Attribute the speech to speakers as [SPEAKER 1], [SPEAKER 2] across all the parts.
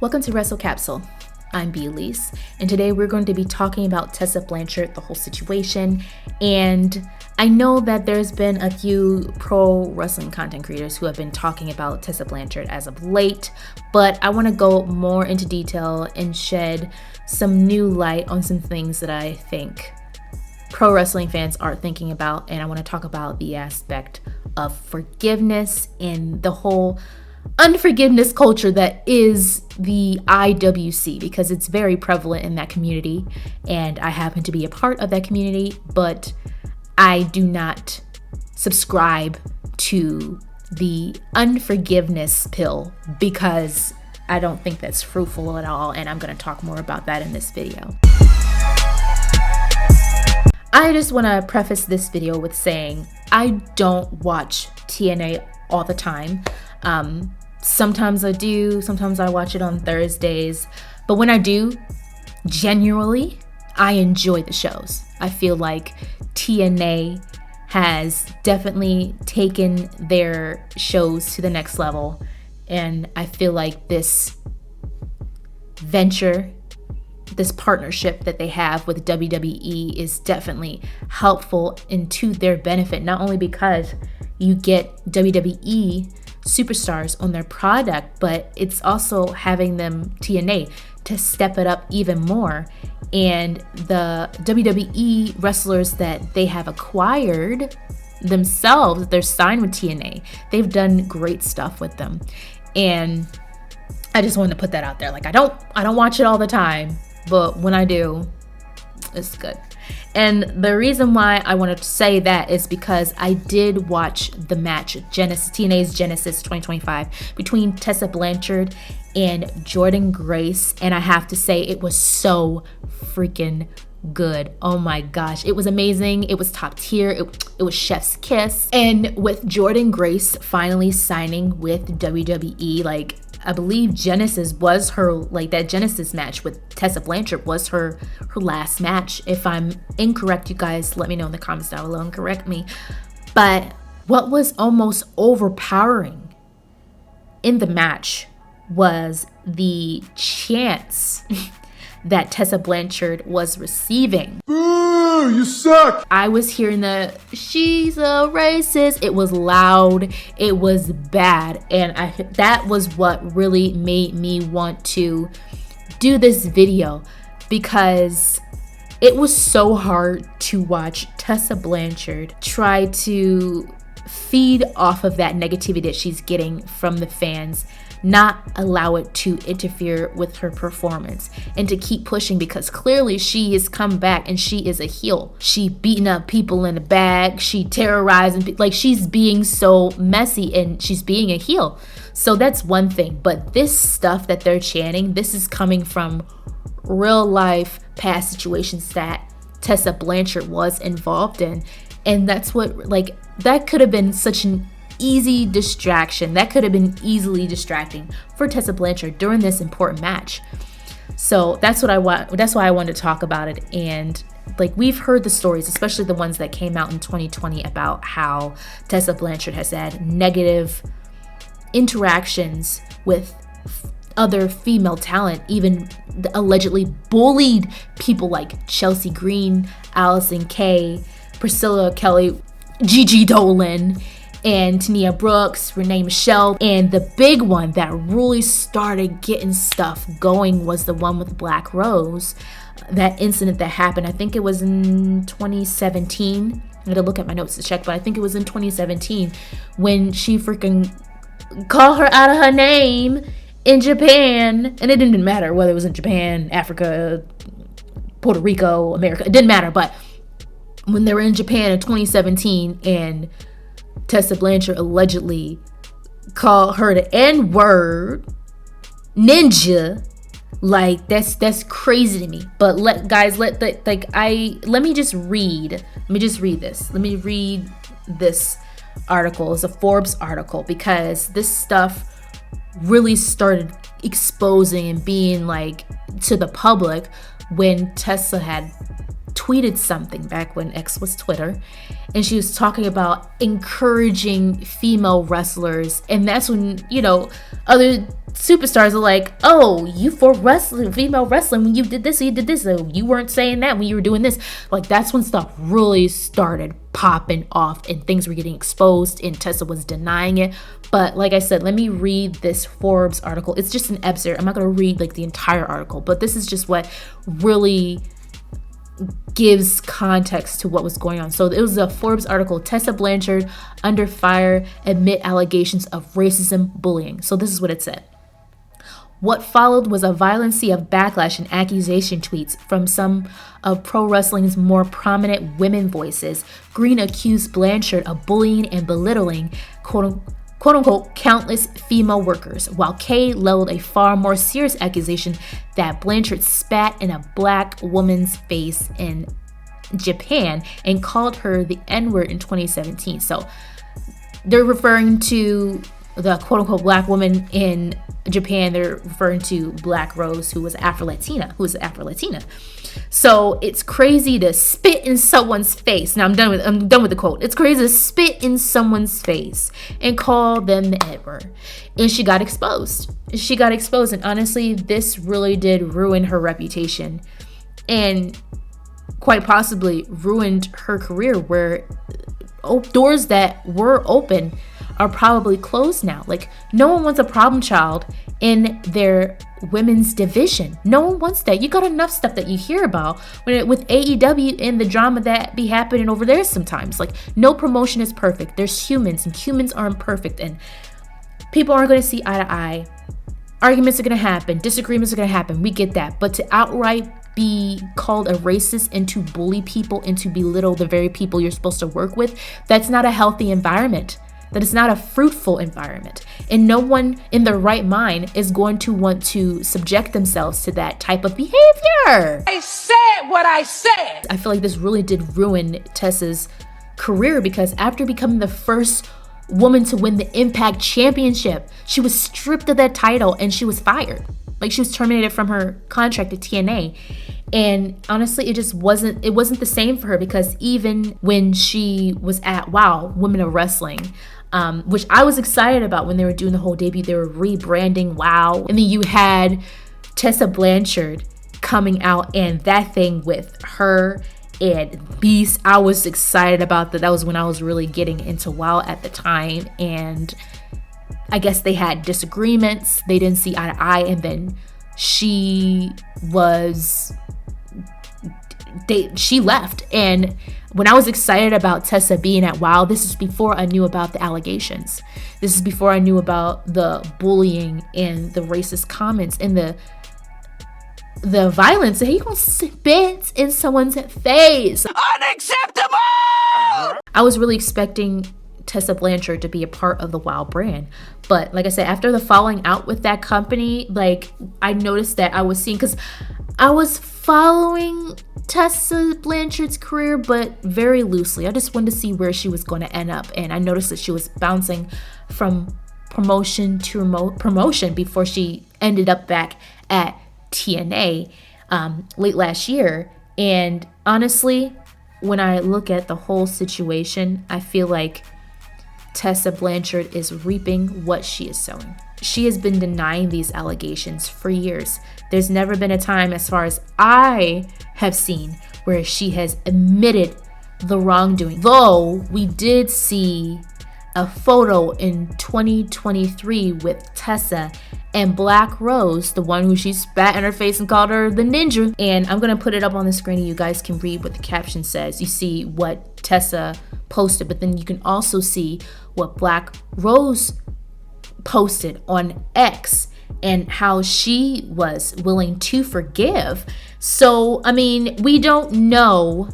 [SPEAKER 1] Welcome to Wrestle Capsule. I'm Elise, and today we're going to be talking about Tessa Blanchard, the whole situation. And I know that there's been a few pro wrestling content creators who have been talking about Tessa Blanchard as of late, but I want to go more into detail and shed some new light on some things that I think pro wrestling fans are thinking about. And I want to talk about the aspect of forgiveness and the whole unforgiveness culture that is the IWC, because it's very prevalent in that community, and I happen to be a part of that community, but I do not subscribe to the unforgiveness pill because I don't think that's fruitful at all, and I'm going to talk more about that in this video. I just want to preface this video with saying I don't watch TNA all the time. Sometimes I do, sometimes I watch it on Thursdays, but when I do, genuinely, I enjoy the shows. I feel like TNA has definitely taken their shows to the next level, and I feel like this venture, this partnership that they have with WWE is definitely helpful and to their benefit, not only because you get WWE superstars on their product, but it's also having them TNA to step it up even more. And the WWE wrestlers that they have acquired themselves, they're signed with TNA. They've done great stuff with them. And I just wanted to put that out there. Like I don't watch it all the time, but when I do, it's good. And the reason why I wanted to say that is because I did watch the match, TNA's Genesis 2025, between Tessa Blanchard and Jordynne Grace, and I have to say it was so freaking good. Oh my gosh, it was amazing. It was top tier. It was chef's kiss. And with Jordynne Grace finally signing with WWE, like I believe Genesis was her, like that Genesis match with Tessa Blanchard was her last match. If I'm incorrect, you guys let me know in the comments down below and correct me. But what was almost overpowering in the match was the chants that Tessa Blanchard was receiving.
[SPEAKER 2] Boo, you suck!
[SPEAKER 1] I was hearing the "she's a racist." It was loud, it was bad, and that was what really made me want to do this video, because it was so hard to watch Tessa Blanchard try to feed off of that negativity that she's getting from the fans, not allow it to interfere with her performance, and to keep pushing, because clearly she has come back and she is a heel. She beating up people in the bag, she terrorizing, like she's being so messy and she's being a heel. So that's one thing, but this stuff that they're chanting, this is coming from real life past situations that Tessa Blanchard was involved in, and that's what, like, that could have been such an easy distraction. That could have been easily distracting for Tessa Blanchard during this important match. So that's what I want. That's why I wanted to talk about it. And like, we've heard the stories, especially the ones that came out in 2020, about how Tessa Blanchard has had negative interactions with other female talent, even allegedly bullied people like Chelsea Green, Allyson Kay, Priscilla Kelly, Gigi Dolin, and Tania Brooks, Renee Michelle. And the big one that really started getting stuff going was the one with Black Rose. That incident that happened, I think it was in 2017. I had to look at my notes to check, but I think it was in 2017 when she freaking called her out of her name in Japan. And it didn't matter whether it was in Japan, Africa, Puerto Rico, America. It didn't matter. But when they were in Japan in 2017 and Tessa Blanchard allegedly called her the N-word, ninja, like that's crazy to me. But let me just read this. Let me read this article. It's a Forbes article, because this stuff really started exposing and being like to the public when Tessa had tweeted something back when X was Twitter, and she was talking about encouraging female wrestlers. And that's when, you know, other superstars are like, oh, you for wrestling, female wrestling, when you did this, you did this, you weren't saying that when you were doing this. Like, that's when stuff really started popping off and things were getting exposed, and Tessa was denying it. But like I said, let me read this Forbes article. It's just an excerpt. I'm not going to read like the entire article, but this is just what really gives context to what was going on. So it was a Forbes article, Tessa Blanchard under fire amid allegations of racism bullying. So this is what it said. What followed was a violent sea of backlash and accusation tweets from some of pro wrestling's more prominent women voices. Green accused Blanchard of bullying and belittling quote-unquote countless female workers, while Kay leveled a far more serious accusation that Blanchard spat in a black woman's face in Japan and called her the N-word in 2017. So they're referring to the quote-unquote black woman in Japan. They're referring to Black Rose, who was Afro-Latina. So it's crazy to spit in someone's face. Now I'm done with the quote. It's crazy to spit in someone's face and call them the N-word. And she got exposed. And honestly, this really did ruin her reputation, and quite possibly ruined her career, where doors that were open are probably closed now. Like, no one wants a problem child in their women's division. No one wants that. You got enough stuff that you hear about with AEW and the drama that be happening over there sometimes. Like, no promotion is perfect. There's humans, and humans aren't perfect, and people aren't going to see eye to eye. Arguments are going to happen. Disagreements are going to happen. We get that. But to outright be called a racist and to bully people and to belittle the very people you're supposed to work with, that's not a healthy environment. That is not a fruitful environment. And no one in their right mind is going to want to subject themselves to that type of behavior.
[SPEAKER 3] I said what I said.
[SPEAKER 1] I feel like this really did ruin Tessa's career, because after becoming the first woman to win the Impact Championship, she was stripped of that title and she was fired. Like, she was terminated from her contract at TNA. And honestly, it wasn't the same for her, because even when she was at WOW, Women of Wrestling, which I was excited about when they were doing the whole debut, they were rebranding WOW. And then you had Tessa Blanchard coming out and that thing with her and Beast. I was excited about that. That was when I was really getting into WOW at the time. And I guess they had disagreements. They didn't see eye to eye. And then she left. And when I was excited about Tessa being at WOW, this is before I knew about the allegations. This is before I knew about the bullying and the racist comments and the violence. He gonna spit in someone's face.
[SPEAKER 3] Unacceptable!
[SPEAKER 1] I was really expecting Tessa Blanchard to be a part of the WOW brand. But like I said, after the falling out with that company, like, I noticed that I was seeing, because I was following Tessa Blanchard's career, but very loosely. I just wanted to see where she was going to end up. And I noticed that she was bouncing from promotion to promotion before she ended up back at TNA late last year. And honestly, when I look at the whole situation, I feel like Tessa Blanchard is reaping what she is sowing. She has been denying these allegations for years. There's never been a time, as far as I have seen, where she has admitted the wrongdoing. Though we did see a photo in 2023 with Tessa and Black Rose, the one who she spat in her face and called her the ninja. And I'm going to put it up on the screen and you guys can read what the caption says. You see what Tessa posted, but then you can also see what Black Rose posted on X and how she was willing to forgive. So, I mean, we don't know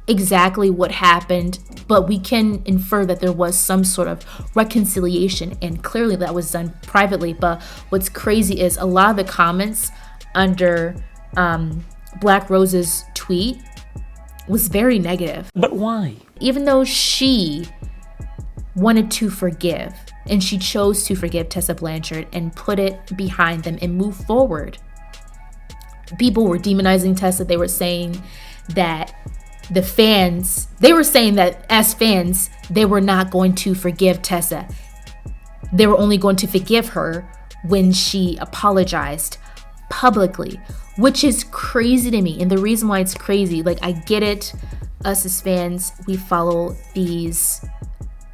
[SPEAKER 1] exactly what happened, but we can infer that there was some sort of reconciliation, and clearly that was done privately. But what's crazy is a lot of the comments under Black Rose's tweet was very negative.
[SPEAKER 4] But why?
[SPEAKER 1] Even though she wanted to forgive, and she chose to forgive Tessa Blanchard and put it behind them and move forward, people were demonizing Tessa. They were saying that as fans, they were not going to forgive Tessa. They were only going to forgive her when she apologized publicly, which is crazy to me. And the reason why it's crazy, like, I get it. Us as fans, we follow these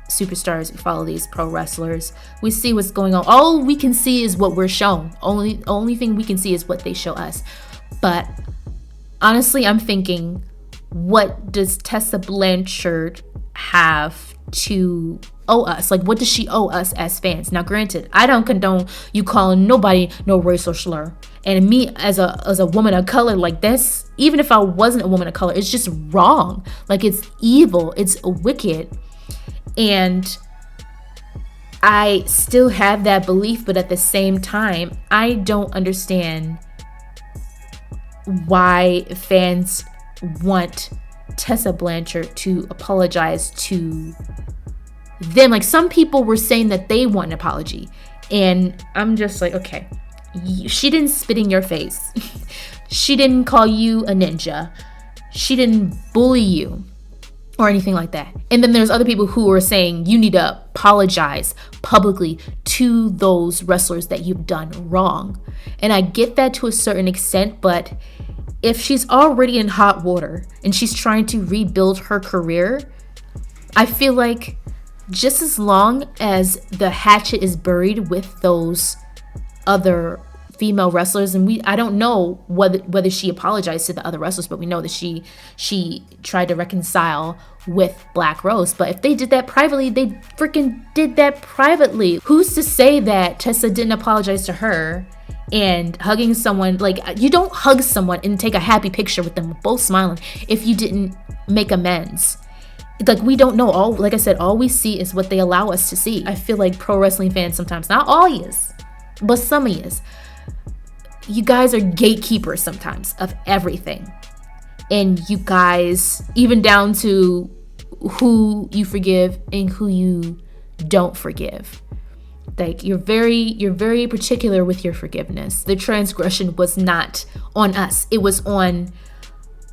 [SPEAKER 1] superstars, we follow these pro wrestlers, we see what's going on. All we can see is what we're shown. Only thing we can see is what they show us. But honestly, I'm thinking, what does Tessa Blanchard have to owe us? Like, what does she owe us as fans? Now, granted, I don't condone you calling nobody no race or slur. And me as a woman of color, like, this, even if I wasn't a woman of color, it's just wrong. Like, it's evil, it's wicked. And I still have that belief, but at the same time, I don't understand why fans want Tessa Blanchard to apologize to them. Like, some people were saying that they want an apology, and I'm just like, okay, she didn't spit in your face. She didn't call you a ninja. She didn't bully you or anything like that. And then there's other people who are saying you need to apologize publicly to those wrestlers that you've done wrong. And I get that to a certain extent, but if she's already in hot water and she's trying to rebuild her career, I feel like just as long as the hatchet is buried with those other female wrestlers, and I don't know whether she apologized to the other wrestlers, but we know that she tried to reconcile with Black Rose. But if they did that privately, they freaking did that privately. Who's to say that Tessa didn't apologize to her? And hugging someone, like, you don't hug someone and take a happy picture with them both smiling if you didn't make amends. Like, we don't know. Like I said, all we see is what they allow us to see. I feel like pro wrestling fans sometimes, not all yous, but some of yous, you guys are gatekeepers sometimes of everything. And you guys, even down to who you forgive and who you don't forgive. Like, you're very particular with your forgiveness. The transgression was not on us. It was on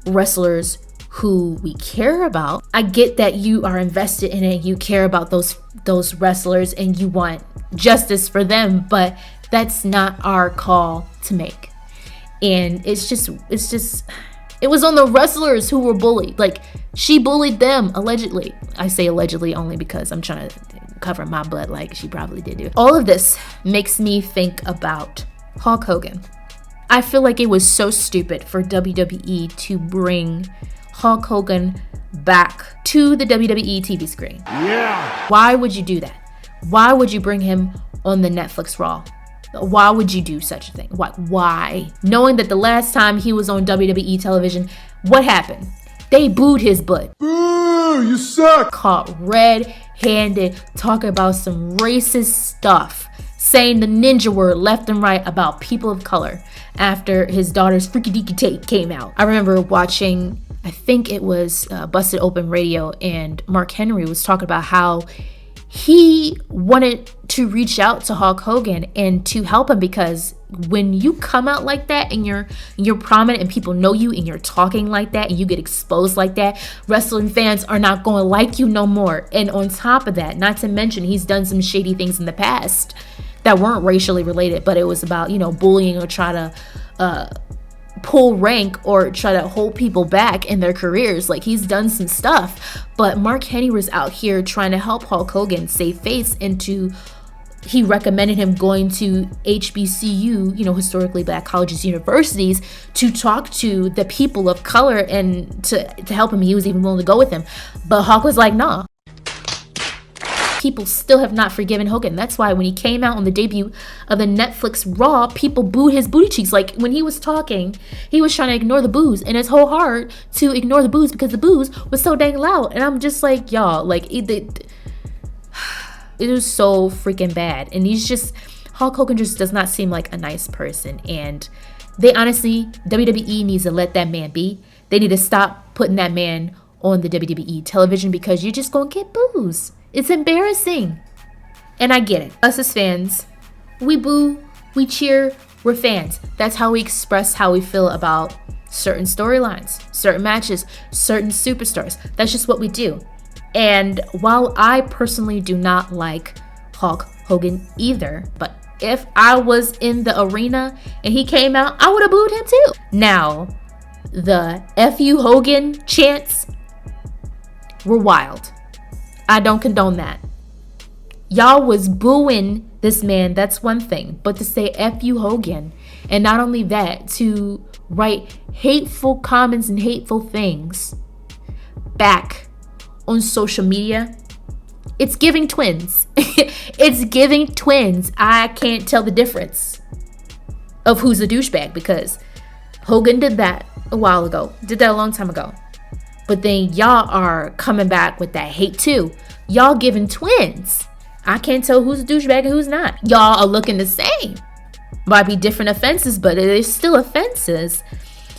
[SPEAKER 1] wrestlers who we care about. I get that you are invested in it. You care about those wrestlers and you want justice for them, but that's not our call to make. And it was on the wrestlers who were bullied. Like, she bullied them, allegedly. I say allegedly only because I'm trying to cover my butt, like she probably did do. All of this makes me think about Hulk Hogan. I feel like it was so stupid for WWE to bring Hulk Hogan back to the WWE TV screen.
[SPEAKER 2] Yeah.
[SPEAKER 1] Why would you do that? Why would you bring him on the Netflix Raw? Why would you do such a thing? Why? Knowing that the last time he was on WWE television, what happened? They booed his butt.
[SPEAKER 2] Boo, you suck.
[SPEAKER 1] Caught red-handed talking about some racist stuff, saying the ninja word left and right about people of color after his daughter's Freaky Deaky tape came out. I remember watching, I think it was Busted Open Radio, and Mark Henry was talking about how he wanted to reach out to Hulk Hogan and to help him, because when you come out like that and you're prominent and people know you and you're talking like that and you get exposed like that, wrestling fans are not going to like you no more. And on top of that, not to mention, he's done some shady things in the past that weren't racially related, but it was about, bullying or try to pull rank or try to hold people back in their careers. Like, he's done some stuff, but Mark Henry was out here trying to help Hulk Hogan save face, and he recommended him going to HBCU, historically black colleges, universities, to talk to the people of color and to help him. He was even willing to go with him, but Hulk was like, nah. People still have not forgiven Hogan. That's why when he came out on the debut of the Netflix Raw, people booed his booty cheeks. Like, when he was talking, he was trying to ignore the boos, and it's whole hard to ignore the boos because the boos was so dang loud. And I'm just like, y'all, like, it was so freaking bad. And Hulk Hogan just does not seem like a nice person. And they honestly, WWE needs to let that man be. They need to stop putting that man on the WWE television, because you're just gonna get boos. It's embarrassing. And I get it. Us as fans, we boo, we cheer, we're fans. That's how we express how we feel about certain storylines, certain matches, certain superstars. That's just what we do. And while I personally do not like Hulk Hogan either, but if I was in the arena and he came out, I would have booed him too. Now, the F you Hogan chants were wild. I don't condone that. Y'all was booing this man, that's one thing. But to say F you Hogan, and not only that, to write hateful comments and hateful things back on social media, it's giving twins. It's giving twins. I can't tell the difference of who's a douchebag, because Hogan did that a while ago, did that a long time ago. But then y'all are coming back with that hate too. Y'all giving twins. I can't tell who's a douchebag and who's not. Y'all are looking the same. Might be different offenses, but it is still offenses.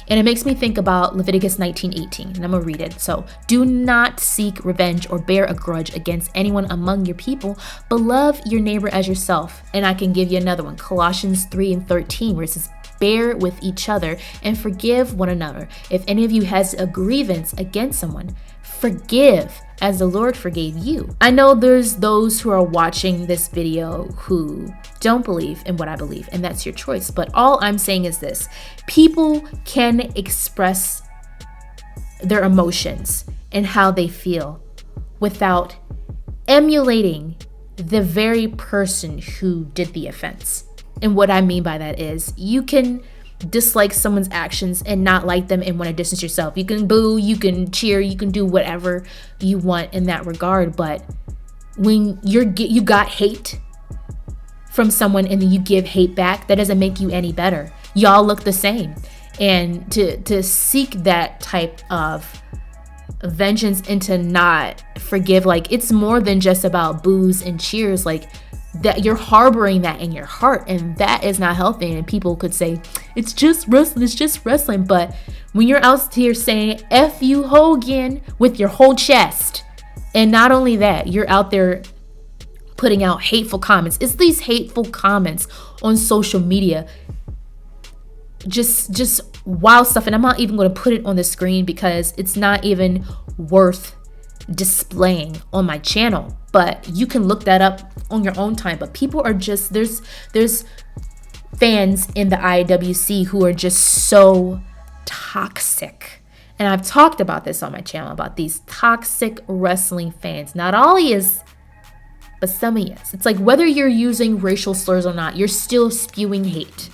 [SPEAKER 1] And it makes me think about Leviticus 19:18, and I'm gonna read it. So, do not seek revenge or bear a grudge against anyone among your people, but love your neighbor as yourself. And I can give you another one, Colossians 3:13, where it says, bear with each other and forgive one another. If any of you has a grievance against someone, forgive as the Lord forgave you. I know there's those who are watching this video who don't believe in what I believe, and that's your choice. But all I'm saying is this: people can express their emotions and how they feel without emulating the very person who did the offense. And what I mean by that is, you can dislike someone's actions and not like them and want to distance yourself. You can boo, you can cheer, you can do whatever you want in that regard. But when you got hate from someone and then you give hate back, that doesn't make you any better. Y'all look the same. And to seek that type of vengeance and to not forgive, like, it's more than just about boos and cheers. Like, that you're harboring that in your heart, and that is not healthy. And people could say it's just wrestling, but when you're out here saying F you Hogan with your whole chest, and not only that, you're out there putting out hateful comments. It's these hateful comments on social media, just wild stuff. And I'm not even going to put it on the screen because it's not even worth displaying on my channel, but you can look that up on your own time. But people are just, there's fans in the IWC who are just so toxic. And I've talked about this on my channel, about these toxic wrestling fans. Not all is, but some is. It's like, whether you're using racial slurs or not, you're still spewing hate.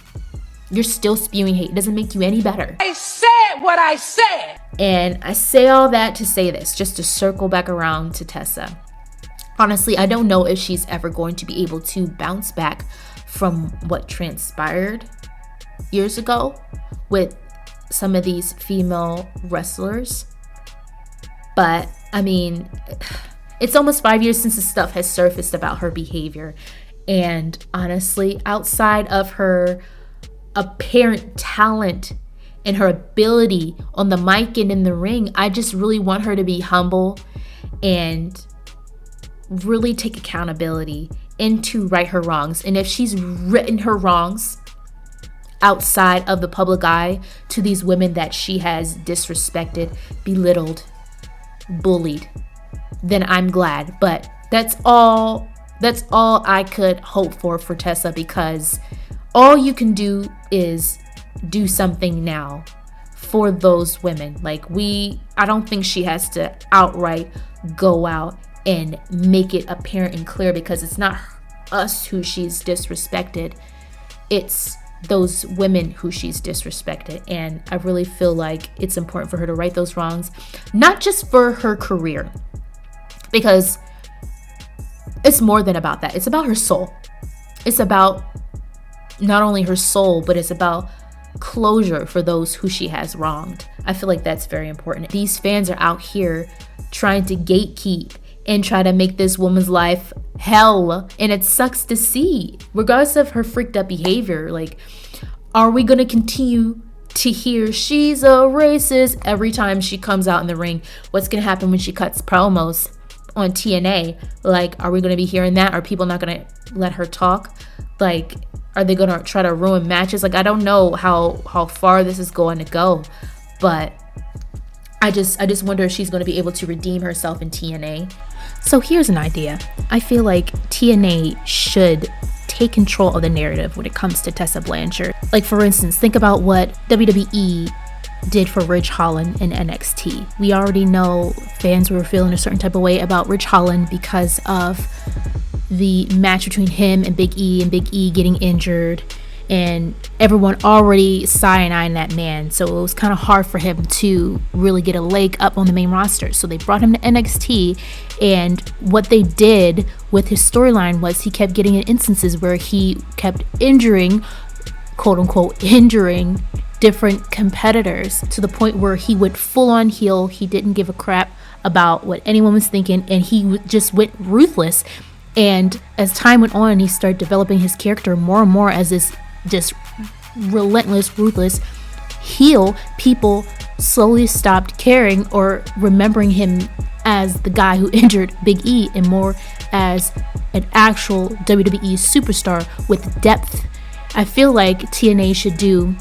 [SPEAKER 1] You're still spewing hate. It doesn't make you any better.
[SPEAKER 3] I said what I said.
[SPEAKER 1] And I say all that to say this, just to circle back around to Tessa. Honestly, I don't know if she's ever going to be able to bounce back from what transpired years ago with some of these female wrestlers. But I mean, it's almost 5 years since the stuff has surfaced about her behavior. And honestly, outside of her apparent talent and her ability on the mic and in the ring, I just really want her to be humble and really take accountability and to right her wrongs. And if she's written her wrongs outside of the public eye to these women that she has disrespected, belittled, bullied, then I'm glad. But that's all I could hope for Tessa, because all you can do is do something now for those women. Like, I don't think she has to outright go out and make it apparent and clear, because it's not us who she's disrespected. It's those women who she's disrespected. And I really feel like it's important for her to right those wrongs, not just for her career, because it's more than about that. It's about her soul. It's about not only her soul, but it's about closure for those who she has wronged. I feel like that's very important. These fans are out here trying to gatekeep and try to make this woman's life hell, and it sucks to see, regardless of her freaked up behavior. Like, are we going to continue to hear she's a racist every time she comes out in the ring? What's going to happen when she cuts promos on TNA? Like, are we going to be hearing that? Are people not going to let her talk? Like, are they going to try to ruin matches? Like, I don't know how far this is going to go, but I just wonder if she's going to be able to redeem herself in TNA. So here's an idea. I feel like TNA should take control of the narrative when it comes to Tessa Blanchard. Like, for instance, think about what WWE did for Ridge Holland in NXT. We already know fans were feeling a certain type of way about Ridge Holland because of the match between him and Big E getting injured, and everyone already cyaniding that man, so it was kind of hard for him to really get a leg up on the main roster. So they brought him to NXT, and what they did with his storyline was he kept getting in instances where he kept injuring, quote unquote, injuring different competitors to the point where he went full on heel. He didn't give a crap about what anyone was thinking, and he just went ruthless. And as time went on, he started developing his character more and more as this just relentless, ruthless heel. People slowly stopped caring or remembering him as the guy who injured Big E, and more as an actual WWE superstar with depth. I feel like TNA should do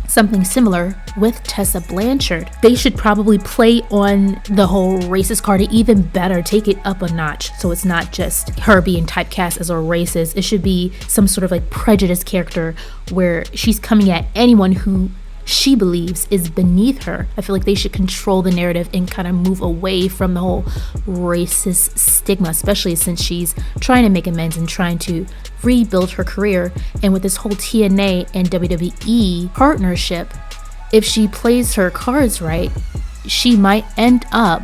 [SPEAKER 1] something similar with Tessa Blanchard. They should probably play on the whole racist card even better, take it up a notch, so it's not just her being typecast as a racist. It should be some sort of like prejudice character where she's coming at anyone who she believes is beneath her. I feel like they should control the narrative and kind of move away from the whole racist stigma, especially since she's trying to make amends and trying to rebuild her career. And with this whole TNA and WWE partnership, if she plays her cards right, she might end up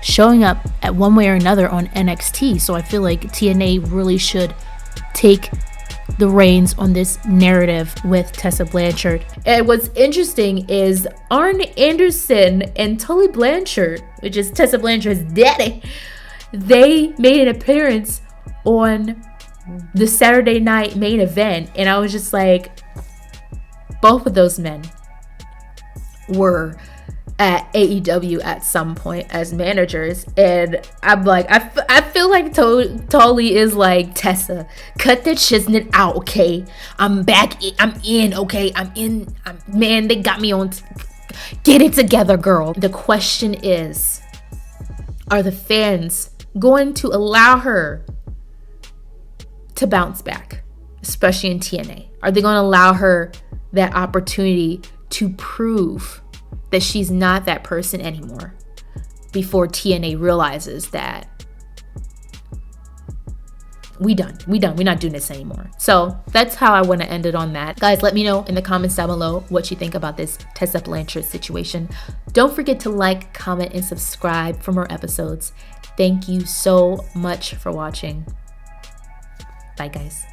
[SPEAKER 1] showing up at one way or another on NXT. So I feel like TNA really should take the reins on this narrative with Tessa Blanchard. And what's interesting is Arn Anderson and Tully Blanchard, which is Tessa Blanchard's daddy, they made an appearance on the Saturday night main event, and I was just like, both of those men were at AEW at some point as managers, and I'm like, I feel like Tully is like, Tessa, cut that shiznit out, okay? I'm back, I'm in, okay? Man, they got me on, get it together, girl. The question is, are the fans going to allow her to bounce back, especially in TNA? Are they going to allow her that opportunity to prove that she's not that person anymore before TNA realizes that we're not doing this anymore? So that's how I want to end it on that. Guys, let me know in the comments down below what you think about this Tessa Blanchard situation. Don't forget to like, comment, and subscribe for more episodes. Thank you so much for watching. Bye, guys.